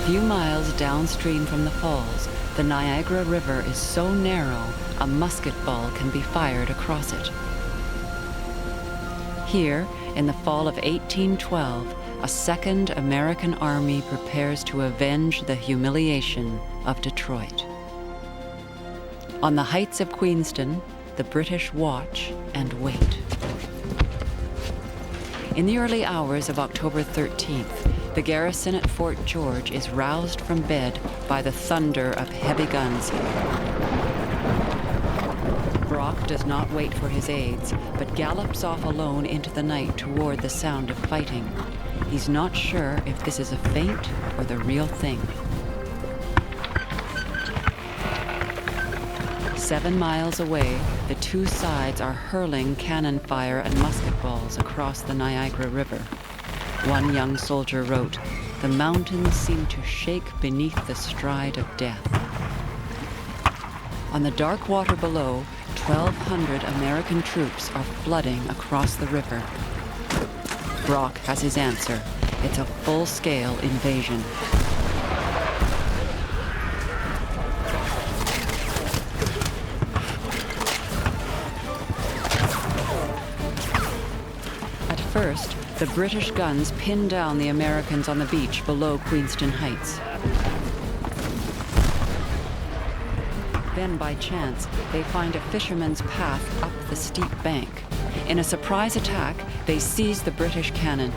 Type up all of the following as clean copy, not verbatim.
few miles downstream from the falls, the Niagara River is so narrow, a musket ball can be fired across it. Here, in the fall of 1812, a second American army prepares to avenge the humiliation of Detroit. On the heights of Queenston, the British watch and wait. In the early hours of October 13th, the garrison at Fort George is roused from bed by the thunder of heavy guns. Brock does not wait for his aides, but gallops off alone into the night toward the sound of fighting. He's not sure if this is a feint or the real thing. 7 miles away, the two sides are hurling cannon fire and musket balls across the Niagara River. One young soldier wrote, "The mountains seem to shake beneath the stride of death." On the dark water below, 1,200 American troops are flooding across the river. Brock has his answer. It's a full-scale invasion. At first, the British guns pin down the Americans on the beach below Queenston Heights. Then, by chance, they find a fisherman's path up the steep bank. In a surprise attack, they seize the British cannon.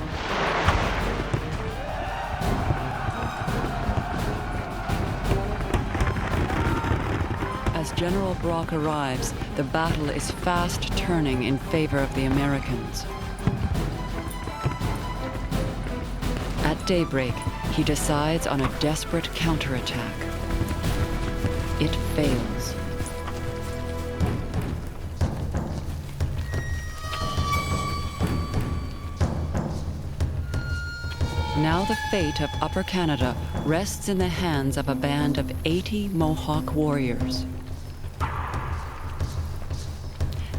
As General Brock arrives, the battle is fast turning in favor of the Americans. At daybreak, he decides on a desperate counterattack. It fails. Now the fate of Upper Canada rests in the hands of a band of 80 Mohawk warriors.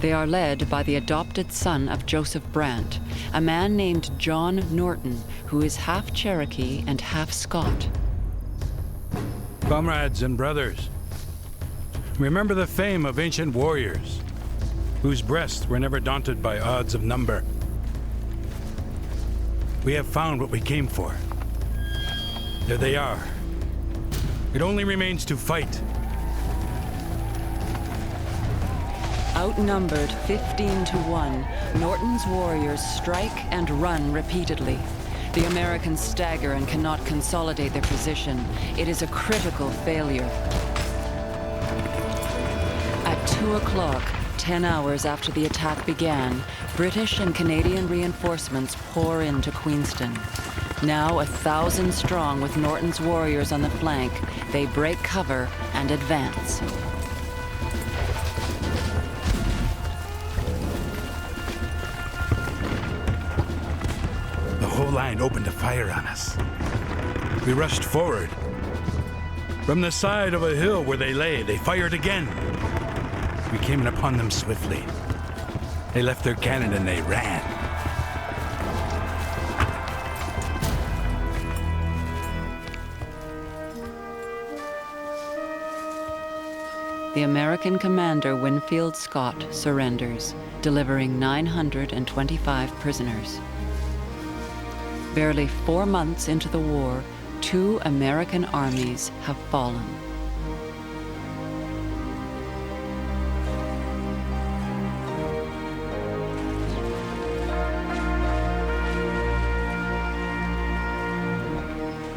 They are led by the adopted son of Joseph Brant, a man named John Norton, who is half Cherokee and half Scot. Comrades and brothers, remember the fame of ancient warriors, whose breasts were never daunted by odds of number. We have found what we came for. There they are. It only remains to fight. Outnumbered 15-1, Norton's warriors strike and run repeatedly. The Americans stagger and cannot consolidate their position. It is a critical failure. At 2 o'clock, 10 hours after the attack began, British and Canadian reinforcements pour into Queenston. Now 1,000 strong with Norton's warriors on the flank, they break cover and advance. The whole line opened a fire on us. We rushed forward. From the side of a hill where they lay, they fired again. We came upon them swiftly. They left their cannon and they ran. The American commander Winfield Scott surrenders, delivering 925 prisoners. Barely 4 months into the war, 2 American armies have fallen.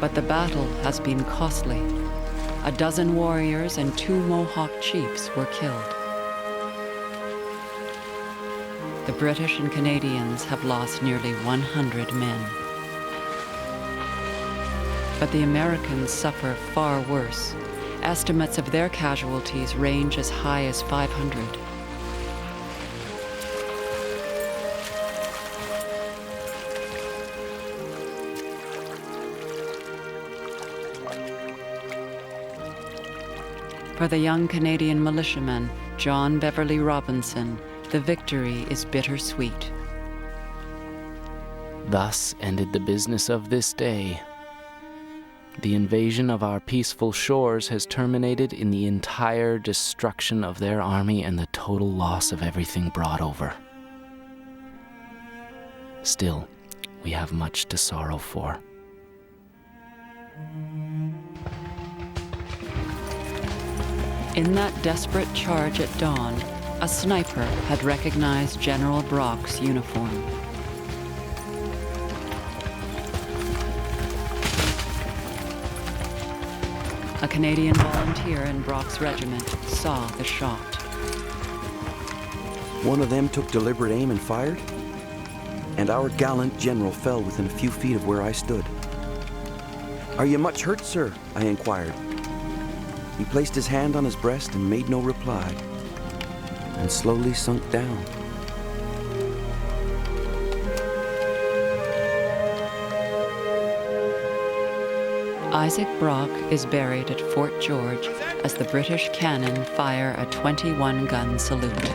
But the battle has been costly. 12 warriors and 2 Mohawk chiefs were killed. The British and Canadians have lost nearly 100 men. But the Americans suffer far worse. Estimates of their casualties range as high as 500. For the young Canadian militiaman, John Beverly Robinson, the victory is bittersweet. Thus ended the business of this day. The invasion of our peaceful shores has terminated in the entire destruction of their army and the total loss of everything brought over. Still, we have much to sorrow for. In that desperate charge at dawn, a sniper had recognized General Brock's uniform. A Canadian volunteer in Brock's regiment saw the shot. One of them took deliberate aim and fired, and our gallant general fell within a few feet of where I stood. "Are you much hurt, sir?" I inquired. He placed his hand on his breast and made no reply, and slowly sunk down. Isaac Brock is buried at Fort George as the British cannon fire a 21-gun salute.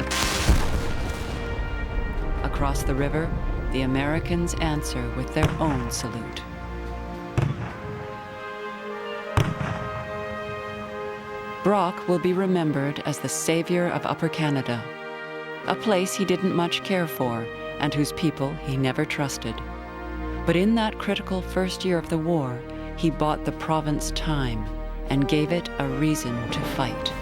Across the river, the Americans answer with their own salute. Brock will be remembered as the savior of Upper Canada, a place he didn't much care for and whose people he never trusted. But in that critical first year of the war, he bought the province time and gave it a reason to fight.